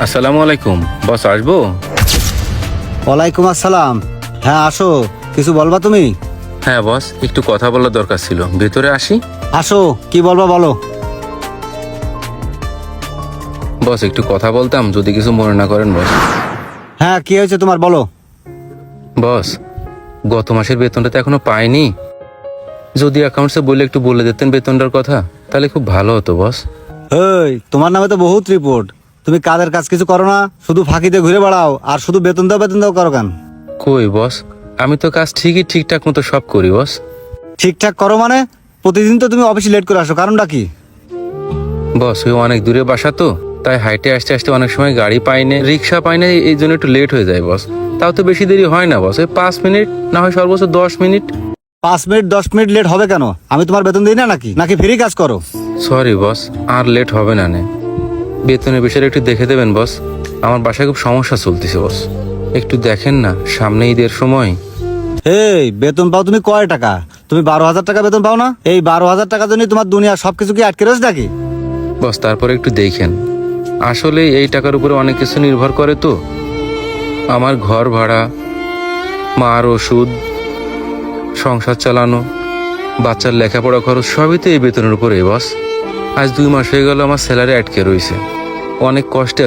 আসসালামু আলাইকুম বস, আসবো? ওয়ালাইকুম আসসালাম। হ্যাঁ আসো, কিছু বলবা তুমি? হ্যাঁ বস, একটু কথা বলার দরকার ছিল, ভেতরে আসি? আসো, কি বলবা বলো। বস একটু কথা বলতাম, যদি কিছু মনে না করেন বস। হ্যাঁ, কি হয়েছে তোমার, বলো। বস, গত মাসের বেতনটা তো এখনো পাইনি। যদি অ্যাকাউন্টসে বলে একটু বলে দিতেন বেতনটার কথা, তাহলে খুব ভালো হতো বস। এই, তোমার নামে তো বহুত রিপোর্ট। তুমি কাজের কাজ কিছু করো না, শুধু ফাঁকিতে ঘুরে বেড়াও আর শুধু বেতন দাও করো কেন? কই বস, আমি তো কাজ ঠিকই ঠিকঠাক মতো সব করি বস। ঠিকঠাক করো মানে? প্রতিদিন তো তুমি অফিসে লেট করে আসো, কারণটা কি? বস ওই অনেক দূরে বাসা তো, তাই হাইটে আসতে আসতে অনেক সময় গাড়ি পাই না, রিক্সা পাই না, এই জন্য একটু লেট হয়ে যায় বস। তাও তো বেশি দেরি হয় না বস, ওই 5 মিনিট, না হয় সর্বোচ্চ 10 মিনিট। 5 মিনিট 10 মিনিট লেট হবে কেন? আমি তোমার বেতন দিই না নাকি নাকি ফ্রি কাজ করো? সরি বস, আর লেট হবে না নে। বেতনের বিষয়টা একটু দেখে দেবেন বস, আমার বাসায় খুব সমস্যা চলতেছে বস, একটু দেখেন না, সামনে ঈদের সময়। এই, বেতন পাও তুমি কয় টাকা? তুমি 12,000 টাকা বেতন পাও না? এই 12,000 টাকা জন্য তোমার দুনিয়া সবকিছু কি আটকে রয়েছে নাকি? বস তারপরে একটু দেখেন, আসলে এই টাকার উপরে অনেক কিছু নির্ভর করে তো, আমার ঘর ভাড়া, মার ওষুধ, সংসার চালানো, বাচ্চার লেখাপড়া খরচ সবই তো এই বেতনের উপরে বস। আজ 2 মাস হয়ে গেল আমার স্যালারি আটকে রয়েছে, অনেক কষ্টে